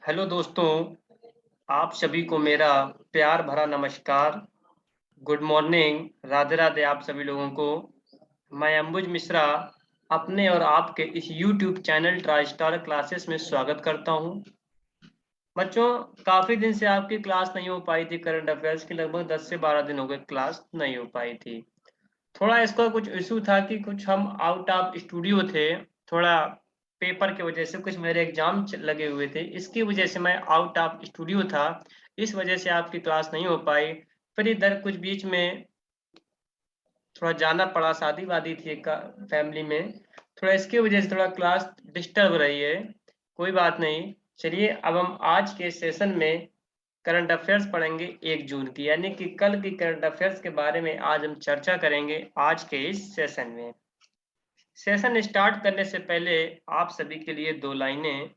Hello दोस्तों, आप सभी को मेरा प्यार भरा नमस्कार। गुड मॉर्निंग, राधे राधे आप सभी लोगों को। मैं अंबुज मिश्रा अपने और आपके इस YouTube channel try star classes में स्वागत करता हूं। बच्चों, काफ़ी दिन से आपकी क्लास नहीं हो पाई थी। करंट अफेयर्स की लगभग 10 से 12 दिन हो गए क्लास नहीं हो पाई थी। थोड़ा इसका कुछ इशू था कि कुछ हम आउट ऑफ स्टूडियो थे। थोड़ा पेपर की वजह से कुछ मेरे एग्जाम लगे हुए थे, इसकी वजह से मैं आउट ऑफ स्टूडियो था। इस वजह से आपकी क्लास नहीं हो पाई। फिर इधर कुछ बीच में थोड़ा जाना पड़ा, शादी वादी थी एक फैमिली में। थोड़ा इसकी वजह से थोड़ा क्लास डिस्टर्ब रही है। कोई बात नहीं। चलिए, अब हम आज के सेशन में करंट अफेयर्स पढ़ेंगे 1 जून की, यानी कि कल की करंट अफेयर्स के बारे में आज हम चर्चा करेंगे आज के इस सेशन में। सेशन स्टार्ट करने से पहले आप सभी के लिए 2 लाइनें।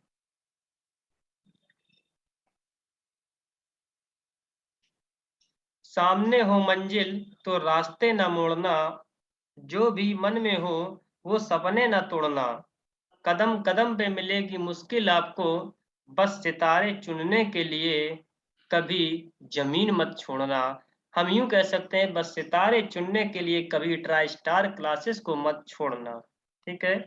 सामने हो मंजिल तो रास्ते न मोड़ना, जो भी मन में हो वो सपने न तोड़ना, कदम कदम पे मिलेगी मुश्किल आपको, बस सितारे चुनने के लिए कभी जमीन मत छोड़ना। हम यूं कह सकते हैं, बस सितारे चुनने के लिए कभी ट्राई स्टार क्लासेस को मत छोड़ना। ठीक है।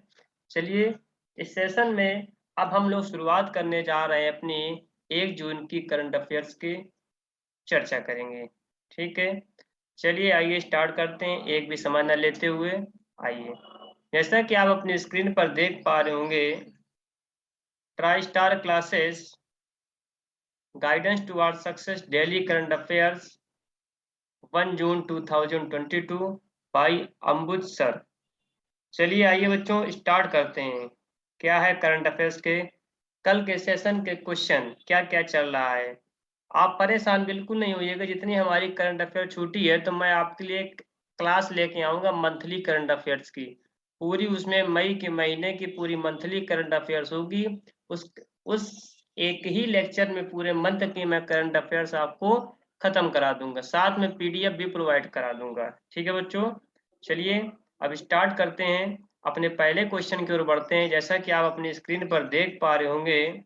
चलिए, इस सेशन में अब हम लोग शुरुआत करने जा रहे हैं अपनी 1 जून की करंट अफेयर्स की चर्चा करेंगे। ठीक है। चलिए आइए स्टार्ट करते हैं, एक भी समय न लेते हुए। आइए, जैसा कि आप अपनी स्क्रीन पर देख पा रहे होंगे, try star classes guidance toward success daily current affairs 1 June 2022 by Ambuj sir. चलिए आइए बच्चों स्टार्ट करते हैं। क्या है करंट अफेयर्स के कल के सेशन के क्वेश्चन, क्या क्या चल रहा है। आप परेशान बिल्कुल नहीं होइएगा। जितनी हमारी करंट अफेयर छूटी है तो मैं आपके लिए एक क्लास लेके आऊँगा मंथली करंट अफेयर्स की। पूरी उसमें मई के महीने की पूरी मंथली करंट अफेयर्स होगी। उस एक ही लेक्चर में पूरे मंथ की मैं करंट अफेयर्स आपको खत्म करा दूंगा, साथ में पीडीएफ भी प्रोवाइड करा दूंगा। ठीक है बच्चों। चलिए अब स्टार्ट करते हैं, अपने पहले क्वेश्चन की ओर बढ़ते हैं। जैसा कि आप अपनी स्क्रीन पर देख पा रहे होंगे,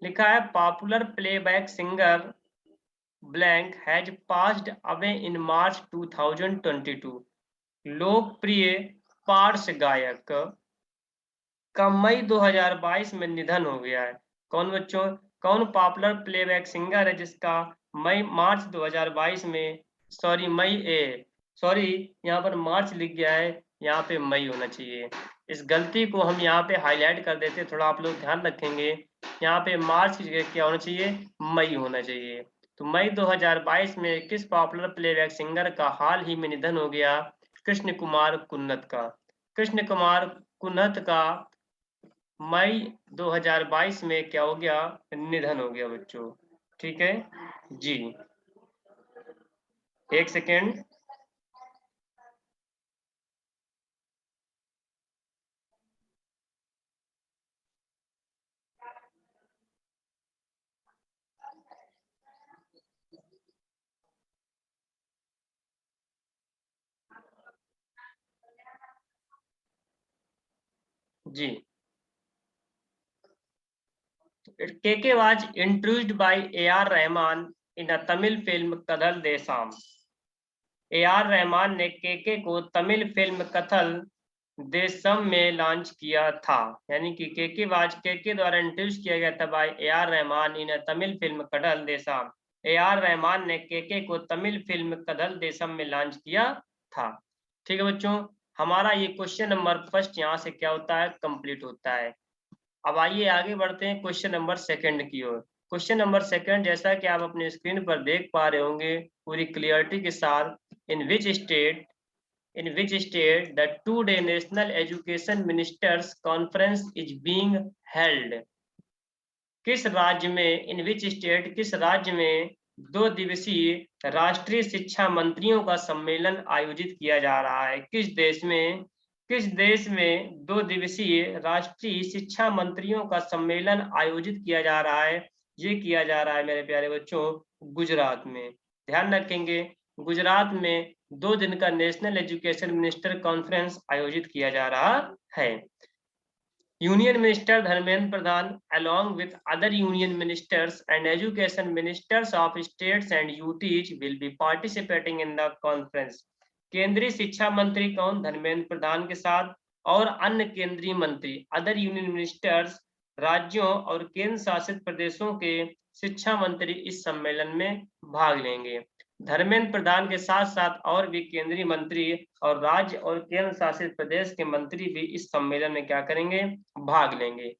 लिखा है popular playback singer blank has passed away in March 2022। लोकप्रिय पार्श्व गायक का मई 2022 में निधन हो गया है। कौन बच्चों? कौन पॉपुलर प्लेबैक सिंगर है जिसका मई मार्च 2022 में, सॉरी मई ए सॉरी यहाँ पर मार्च लिख गया है, यहाँ पे मई होना चाहिए। इस गलती को हम यहाँ पे हाईलाइट कर देते, थोड़ा आप लोग ध्यान रखेंगे। यहाँ पे मार्च की जगह क्या होना चाहिए? मई होना चाहिए। तो मई 2022 में किस पॉपुलर प्लेबैक सिंगर का हाल ही में निधन हो गया? कृष्ण कुमार कुन्नत का। कृष्ण कुमार कुन्नत का मई 2022 में क्या हो गया? निधन हो गया बच्चों। ठीक है जी। एक सेकेंड। जी, KK was introduced by A R Rahman in a Tamil film Kadhal Desam. A R Rahman ने केके को तमिल फिल्म कथल देशम में लॉन्च किया था, यानी कि केके द्वारा इंट्रोड्यूस किया गया था by A R Rahman in Tamil film Kadhal Desam. A R Rahman ने केके को तमिल फिल्म कदल देशम में लॉन्च किया था। ठीक है बच्चों, हमारा ये क्वेश्चन नंबर फर्स्ट यहाँ से क्या होता है? कंप्लीट होता है। अब आइए आगे बढ़ते हैं क्वेश्चन नंबर सेकंड की ओर। क्वेश्चन नंबर सेकंड, जैसा कि आप अपने स्क्रीन पर देख पा रहे होंगे पूरी क्लियरिटी के साथ, in which state in which state the two-day National Education Ministers Conference is being held। किस राज्य में, इन विच स्टेट किस राज्य में 2 दिवसीय राष्ट्रीय शिक्षा मंत्रियों का सम्मेलन आयोजित किया जा रहा है? किस देश में? किस देश में 2 दिवसीय राष्ट्रीय शिक्षा मंत्रियों का सम्मेलन आयोजित किया जा रहा है? ये किया जा रहा है मेरे प्यारे बच्चों गुजरात में। ध्यान रखेंगे, गुजरात में 2 दिन का नेशनल एजुकेशन मिनिस्टर कॉन्फ्रेंस आयोजित किया जा रहा है। Union Minister Dharmendra Pradhan, along with other union ministers and education ministers of states and UTs, will be participating in the conference. केंद्रीय शिक्षा मंत्री कौन? धर्मेंद्र प्रधान के साथ और अन्य केंद्रीय मंत्री, अदर यूनियन मिनिस्टर्स, राज्यों और केंद्र शासित प्रदेशों के शिक्षा मंत्री इस सम्मेलन में भाग लेंगे। धर्मेंद्र प्रधान के साथ साथ और भी केंद्रीय मंत्री और राज्य और केंद्र शासित प्रदेश के मंत्री भी इस सम्मेलन में क्या करेंगे? भाग लेंगे।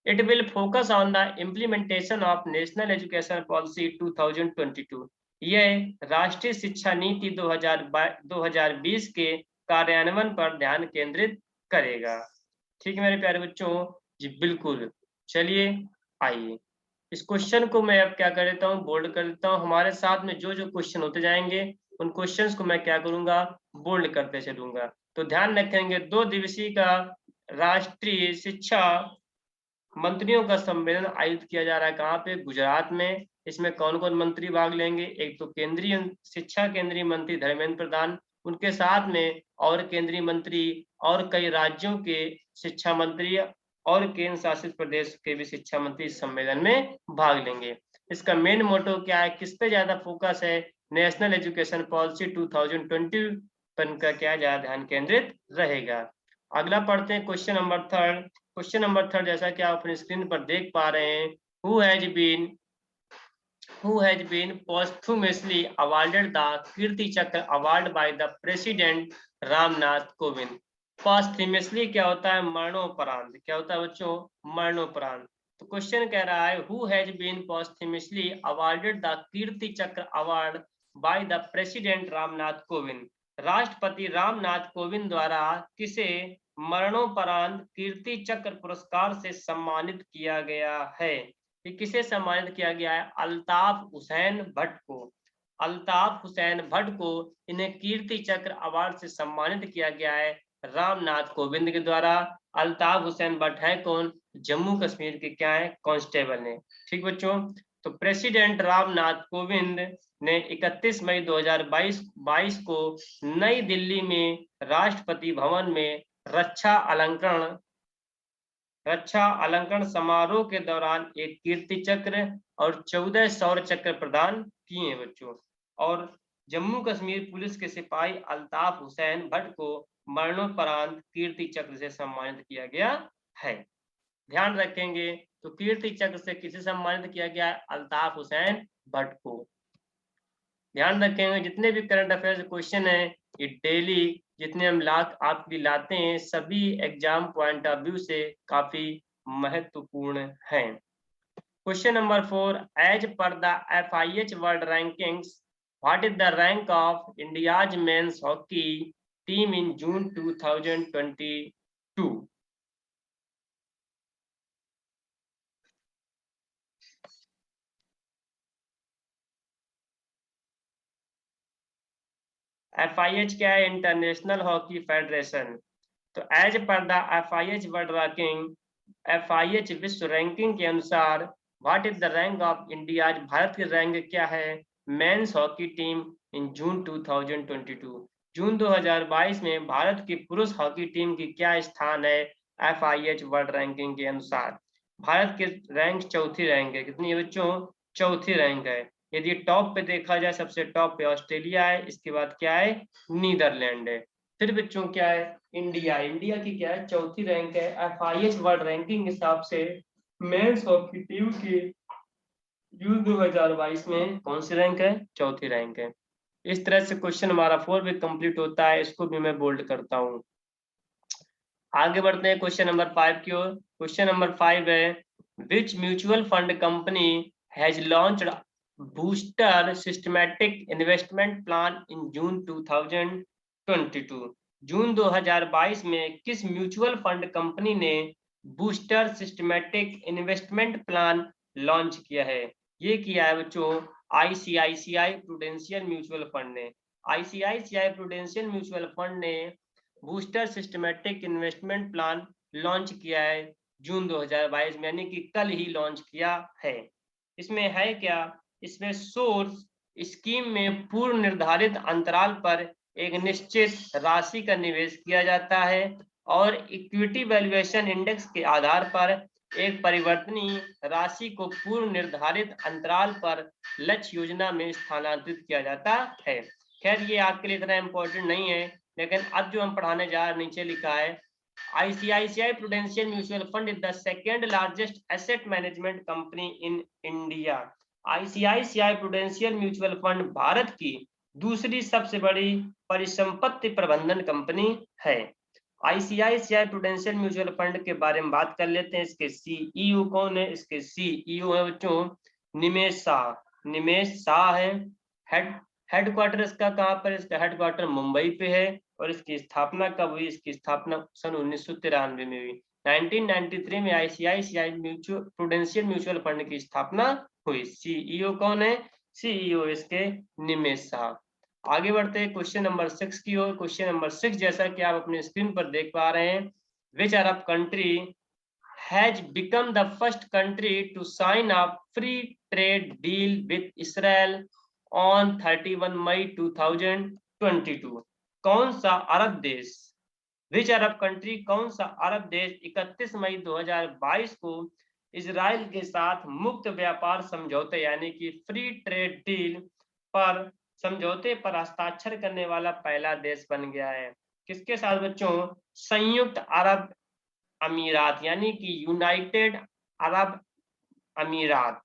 It will focus on the implementation of national education policy 2022। यह राष्ट्रीय शिक्षा नीति 2020 के कार्यान्वयन पर ध्यान केंद्रित करेगा। ठीक है मेरे प्यारे बच्चों जी, बिल्कुल। चलिए आइए इस क्वेश्चन को मैं अब क्या कर देता हूँ, बोल्ड कर देता हूँ। हमारे साथ में जो जो क्वेश्चन होते जाएंगे उन क्वेश्चंस को मैं क्या करूंगा, बोल्ड करते चलूंगा। तो ध्यान रखेंगे 2 दिवसीय का राष्ट्रीय शिक्षा मंत्रियों का सम्मेलन आयोजित किया जा रहा है। कहाँ पे? गुजरात में। इसमें कौन कौन मंत्री भाग लेंगे? एक तो केंद्रीय शिक्षा केंद्रीय मंत्री धर्मेंद्र प्रधान, उनके साथ में और केंद्रीय मंत्री और कई राज्यों के शिक्षा मंत्री और केंद्र शासित प्रदेश के भी शिक्षा मंत्री इस सम्मेलन में भाग लेंगे। इसका मेन मोटो क्या है, किस पे ज्यादा फोकस है? नेशनल एजुकेशन पॉलिसी 2020 पर का क्या ज्यादा ध्यान केंद्रित रहेगा। अगला पढ़ते हैं क्वेश्चन नंबर 3। क्वेश्चन नंबर 3 जैसा कि आप अपनी स्क्रीन पर देख पा रहे हैं, who has been posthumously awarded the कीर्ति चक्र award by the president Ramnath Kovind. posthumously क्या होता है? मरणोपरांत। क्या होता है बच्चों? मरणोपरांत। तो क्वेश्चन कह रहा है who has been posthumously awarded the कीर्ति चक्र award by the president Ramnath Kovind. राष्ट्रपति रामनाथ कोविंद द्वारा किसे मरणोपरांत कीर्ति चक्र पुरस्कार से सम्मानित किया गया है? कि किसे सम्मानित किया गया है? अल्ताफ हुसैन भट्ट को। अल्ताफ हुसैन भट्ट को इन्हें कीर्ति चक्र अवार्ड से सम्मानित किया गया है रामनाथ कोविंद के द्वारा। अल्ताफ हुसैन भट्ट है कौन? जम्मू कश्मीर के क्या है? कांस्टेबल ने। ठीक बच्चों, तो प्रेसिडेंट रामनाथ कोविंद ने 31 मई 2022 को नई दिल्ली में राष्ट्रपति भवन में रक्षा अलंकरण समारोह के दौरान एक कीर्ति चक्र और 14 शौर्य चक्र प्रदान किए बच्चों। और जम्मू कश्मीर पुलिस के सिपाही अल्ताफ हुसैन भट्ट को मरणोपरांत कीर्ति चक्र से सम्मानित किया गया है। ध्यान रखेंगे, तो कीर्ति चक्र से किसे सम्मानित किया गया है? अल्ताफ हुसैन भट्ट को। ध्यान रखेंगे जितने भी करंट अफेयर्स क्वेश्चन है ये डेली जितने हम आपकी लाते हैं सभी एग्जाम पॉइंट ऑफ व्यू से काफी महत्वपूर्ण हैं। Question number 4, as per the FIH world rankings what is the rank of India's men's hockey team in June 2022? FIH क्या है? International hockey federation. तो as per the FIH world ranking, FIH विश्व ranking के अनुसार what is the rank of India, भारत की rank क्या है men's hockey team in June 2022? June 2022 में भारत की पुरुष हॉकी टीम की क्या स्थान है FIH वर्ल्ड रैंकिंग के अनुसार? भारत की रैंक चौथी रैंक है। कितनी है बच्चों? चौथी रैंक है। यदि टॉप पे देखा जाए सबसे टॉप पे ऑस्ट्रेलिया है, इसके बाद क्या है? नीदरलैंड है। फिर बच्चों क्या है? इंडिया की क्या है? चौथी रैंक है। FIH वर्ल्ड रैंकिंग के हिसाब से मेंस हॉकी टीम की जून 2022 में कौन सी रैंक है? चौथी रैंक है। इस तरह से क्वेश्चन हमारा 4 भी कंप्लीट होता है, इसको भी मैं बोल्ड करता हूँ। आगे बढ़ते हैं क्वेश्चन नंबर 5 की ओर। क्वेश्चन नंबर 5 है which mutual fund company has launched booster systematic investment plan in June 2022? June 2022 में किस म्यूचुअल फंड कंपनी ने booster systematic investment plan launch किया है? ये किया है बच्चों ICICI प्रूडेंशियल म्यूचुअल फंड ने। ICICI प्रूडेंशियल म्यूचुअल फंड ने booster systematic investment plan launch किया है जून 2022 में, यानी कि कल ही लॉन्च किया है। इसमें है क्या? इसमें सोर्स स्कीम में पूर्व निर्धारित अंतराल पर एक निश्चित राशि का निवेश किया जाता है और इक्विटी वैल्यूएशन इंडेक्स के आधार पर एक परिवर्तनीय राशि को पूर्व निर्धारित अंतराल पर लक्ष्य योजना में स्थानांतरित किया जाता है। खैर ये आपके लिए इतना इंपॉर्टेंट नहीं है, लेकिन अब जो हम पढ़ाने जा रहे हैं नीचे लिखा है ICICI Prudential Mutual Fund is the second largest asset management company in India. ICICI Prudential Mutual Fund Bharat की दूसरी सबसे बड़ी परिसंपत्ति प्रबंधन कंपनी है। ICICI Prudential Mutual Fund के बारे में बात कर लेते हैं। इसके CEO कौन है? इसके CEO है बच्चों निमेश शाह। निमेश शाह है। हेडक्वार्टर इसका कहाँ पर? इसका हेडक्वार्टर मुंबई पे है। और इसकी स्थापना कब हुई? इसकी स्थापना सन 1993 में हुई। 1993 में ICICI प्रूडेंशियल म्यूचुअल फंड की स्थापना हुई। CEO कौन है? CEO इसके निमेश शाह। आगे बढ़ते हैं क्वेश्चन नंबर 6 की ओर। क्वेश्चन नंबर 6 जैसा कि आप अपने स्क्रीन पर देख पा रहे हैं, विच Arab country has become the first country to sign a free trade deal with Israel on 31 मई 2022। कौन सा अरब देश, विच अरब कंट्री, कौन सा अरब देश 31 मई 2022 को इजराइल के साथ मुक्त व्यापार समझौते यानी कि फ्री ट्रेड डील पर समझौते पर हस्ताक्षर करने वाला पहला देश बन गया है? किसके साथ बच्चों? संयुक्त अरब अमीरात यानी कि यूनाइटेड अरब अमीरात।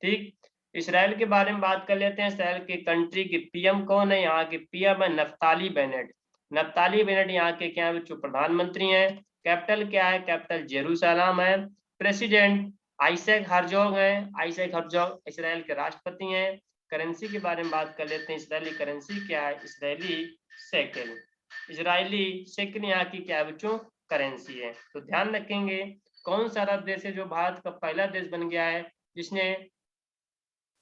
ठीक, इसराइल के बारे में बात कर लेते हैं। इसराइल के कंट्री के पीएम कौन है? यहाँ के पीएम है नफ्ताली बेनेट। नफ्ताली बेनेट यहाँ के क्या है? प्रधानमंत्री हैं। कैपिटल क्या है? कैपिटल जेरूसलम है। प्रेसिडेंट आइजैक हर्जोग है। आइजैक हर्जोग इसराइल के राष्ट्रपति हैं। करेंसी के बारे में बात कर लेते हैं। इसराइली करेंसी क्या है? Israeli shekel. इसराइली शेकेल यहाँ की क्या है बच्चों? करेंसी है। तो ध्यान रखेंगे कौन सा अरब देश है जो भारत का पहला देश बन गया है जिसने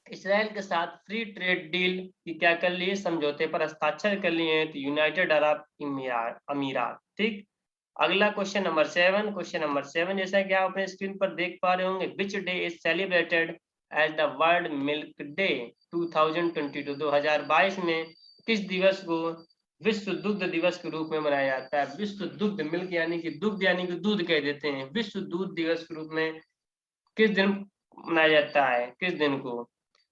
इसराइल के साथ फ्री ट्रेड डील की क्या कर लिए? समझौते पर हस्ताक्षर कर लिए हैं। तो यूनाइटेड अरब अमीरात। ठीक, अगला क्वेश्चन नंबर 7। क्वेश्चन नंबर 7 जैसा कि आप अपने स्क्रीन पर देख पा रहे होंगे, which day is celebrated as the world milk day 2022। 2022 में किस दिवस को विश्व दुग्ध दिवस के रूप में मनाया जाता है? विश्व दुग्ध, मिल्क यानी कि दुग्ध यानी कि दूध कह देते हैं। विश्व दूध दिवस के रूप में किस दिन मनाया जाता है? किस दिन को?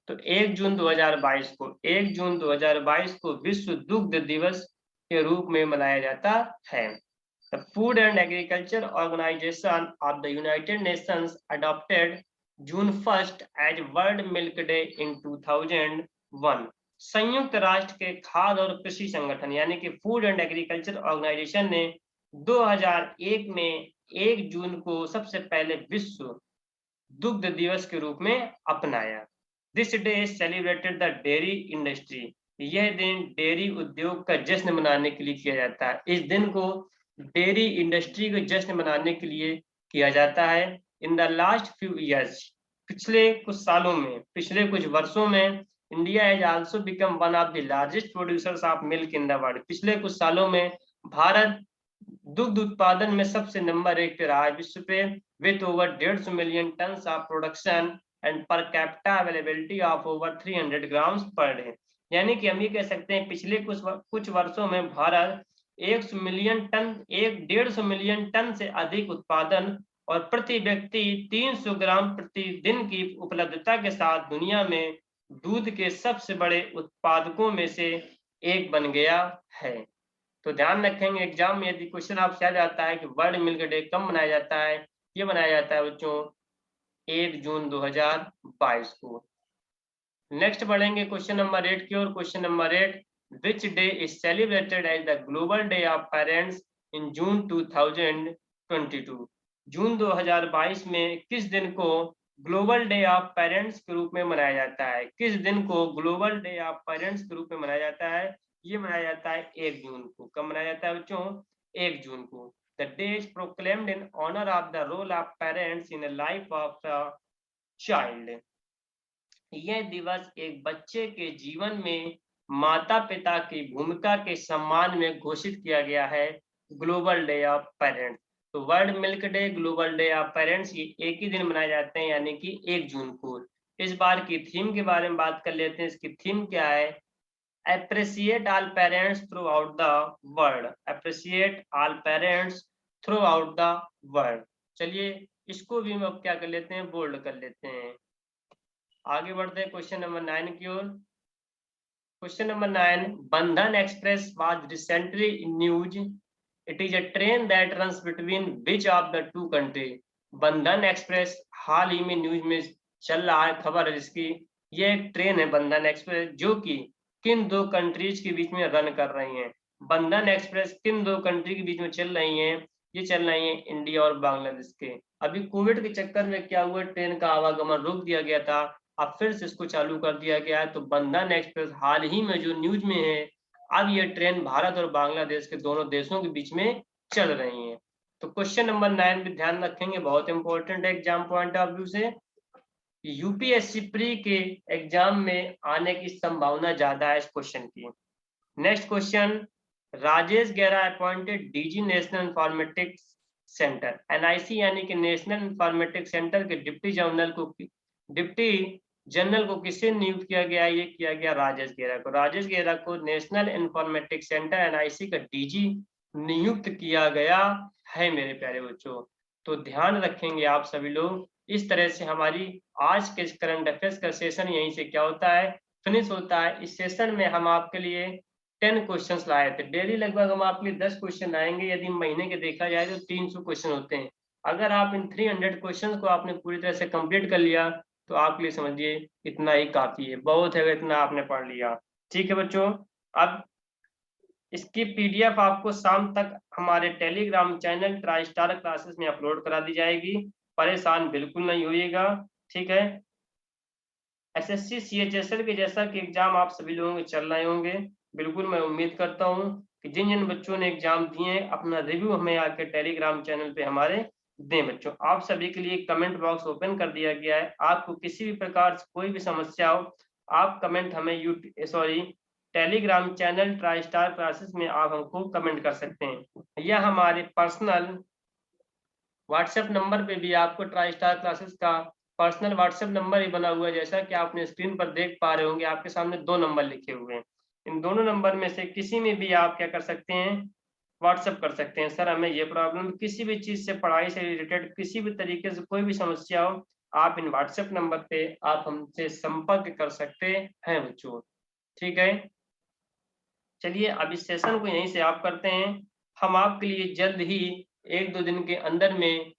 तो 1 जून 2022 को, 1 जून 2022 को विश्व दुग्ध दिवस के रूप में मनाया जाता है। The Food and Agriculture Organization of the United Nations adopted June 1st as World Milk Day in 2001। संयुक्त राष्ट्र के खाद्य और कृषि संगठन यानी कि फूड एंड एग्रीकल्चर ऑर्गेनाइजेशन ने 2001 में 1 जून को सबसे पहले विश्व दुग्ध दिवस के रूप में अपनाया। This day celebrated the dairy industry. यह दिन डेयरी उद्योग का जश्न मनाने के लिए किया जाता है। इस दिन को डेयरी इंडस्ट्री को जश्न मनाने के लिए किया जाता है। In the last few years, पिछले कुछ सालों में, पिछले कुछ वर्षों में, India has also become one of the largest producers of milk in the world. पिछले कुछ सालों में भारत दुग्ध उत्पादन में सबसे नंबर 1 पे रहा है विश्व पे, with over 150 million ton of production and per capita availability of over 300 grams per day. यानी कि हम ये कह सकते हैं पिछले कुछ वर्षों में Bharat 100 million ton, 150 million ton से अधिक उत्पादन और प्रति व्यक्ति 300 ग्राम प्रतिदिन की उपलब्धता के साथ दुनिया में दूध के सबसे बड़े उत्पादकों में से एक बन गया है। तो ध्यान रखेंगे एग्जाम में यदि क्वेश्चन आपसे आ जाता है कि वर्ल्ड मिल्क डे कब मनाया जाता है, ये मनाया जाता है बच्चों 1 जून 2022 को। नेक्स्ट बढ़ेंगे क्वेश्चन नंबर 8 की ओर। Question number 8, which day is celebrated as the global day of parents in June 2022। June 2022 में किस दिन को ग्लोबल डे ऑफ पेरेंट्स के रूप में मनाया जाता है? किस दिन को ग्लोबल डे ऑफ पेरेंट्स के रूप में मनाया जाता है? ये मनाया जाता है 1 जून को। कब मनाया जाता है बच्चों? 1 जून को। The day is proclaimed in honor of the role of parents in the life of a child। यह दिवस एक बच्चे के जीवन में माता पिता की भूमिका के सम्मान में घोषित किया गया है, ग्लोबल डे ऑफ पेरेंट्स। तो world milk day, global day of parents ये एक ही दिन मनाए जाते हैं यानी कि 1 जून को। इस बार की थीम के बारे में बात कर लेते हैं। इसकी थीम क्या है? Appreciate all parents throughout the world। Appreciate all parents through out the world. चलिए इसको भी हम अब क्या कर लेते हैं, बोल्ड कर लेते हैं। आगे बढ़ते हैं क्वेश्चन नंबर 9 की ओर। क्वेश्चन नंबर 9, बंधन express was recently in news, it is a train that runs between which of the two country. बंधन एक्सप्रेस हाल ही में न्यूज में चल रहा है, खबर है जिसकी, ये एक ट्रेन है बंधन एक्सप्रेस, जो कि किन दो कंट्रीज के बीच में रन कर रही है। बंधन एक्सप्रेस किन दो कंट्री के बीच में चल रही है, ये चल रही है इंडिया और बांग्लादेश के। अभी कोविड के चक्कर में क्या हुआ, ट्रेन का आवागमन रोक दिया गया था, अब फिर से इसको चालू कर दिया गया है। तो बंधन एक्सप्रेस हाल ही में जो न्यूज में है, अब ये ट्रेन भारत और बांग्लादेश के दोनों देशों के बीच में चल रही है। तो क्वेश्चन नंबर 9 भी ध्यान रखेंगे, बहुत इंपॉर्टेंट है एग्जाम पॉइंट ऑफ व्यू से। यूपीएससी प्री के एग्जाम में आने की संभावना ज्यादा है इस क्वेश्चन की। नेक्स्ट क्वेश्चन, राजेश गेरा appointed DG national informatics centre, NIC यानी कि नेशनल इंफॉर्मेटिक्स सेंटर के डिप्टी जनरल को किसे नियुक्त किया गया, ये किया गया राजेश गेरा को। राजेश गेरा को नेशनल इंफॉर्मेटिक्स सेंटर एनआईसी का डीजी नियुक्त किया गया है मेरे प्यारे बच्चों। तो ध्यान रखेंगे आप सभी लोग। इस तरह से हमारी आज के करंट अफेयर्स का सेशन यहीं से क्या होता है, फिनिश होता है। इस सेशन में हम आपके लिए 10 क्वेश्चंस लाए थे। डेली लगभग हम आपके लिए 10 क्वेश्चन आएंगे। यदि महीने के देखा जाए तो 300 क्वेश्चन होते हैं। अगर आप इन 300 क्वेश्चंस को आपने पूरी तरह से कंप्लीट कर लिया तो आपके लिए समझिए इतना ही काफी है, बहुत है इतना आपने पढ़ लिया। ठीक है बच्चों, अब इसकी पीडीएफ आपको शाम तक हमारे Telegram channel try star classes में अपलोड करा दी जाएगी, परेशान बिल्कुल नहीं होइएगा। ठीक है, एसएससी सीएचएसएल के जैसा कि एग्जाम आप सभी लोगों के चल रहे होंगे, बिल्कुल मैं उम्मीद करता हूं कि जिन जिन बच्चों ने एग्जाम दिए हैं अपना रिव्यू हमें आके टेलीग्राम चैनल पे हमारे दें। बच्चों आप सभी के लिए कमेंट बॉक्स ओपन कर दिया गया है, आपको किसी भी प्रकार से कोई भी समस्या हो आप कमेंट हमें Telegram channel try star classes में आप हमको कमेंट कर सकते हैं, या हमारे पर्सनल व्हाट्सएप नंबर पे भी आपको ट्राई स्टार क्लासेस का पर्सनल व्हाट्सएप नंबर ही बना हुआ है, जैसा कि आपने स्क्रीन पर देख पा रहे होंगे। आपके सामने 2 नंबर लिखे हुए हैं, इन दोनों नंबर में से किसी में भी आप क्या कर सकते हैं, व्हाट्सएप कर सकते हैं। सर हमें ये प्रॉब्लम, किसी भी चीज से, पढ़ाई से रिलेटेड किसी भी तरीके से कोई भी समस्या हो, आप इन व्हाट्सएप नंबर पे आप हमसे संपर्क कर सकते हैं बच्चों। ठीक है, चलिए अब इस सेशन को यहीं से आप करते हैं। हम आपके लिए जल्द ही 1-2 दिन के अंदर में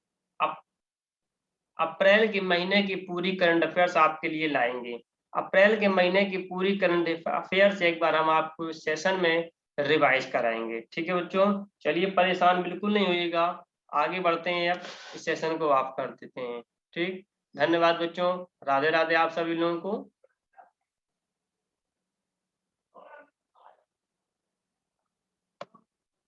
अप्रैल के महीने की पूरी करंट अफेयर्स आपके लिए लाएंगे। अप्रैल के महीने की पूरी करंट अफेयर्स एक बार हम आपको इस सेशन में रिवाइज कराएंगे। ठीक है बच्चों, चलिए परेशान बिल्कुल नहीं होइएगा, आगे बढ़ते हैं। अब इस सेशन को आप कर देते हैं। ठीक, धन्यवाद बच्चों, राधे राधे आप सभी लोगों को।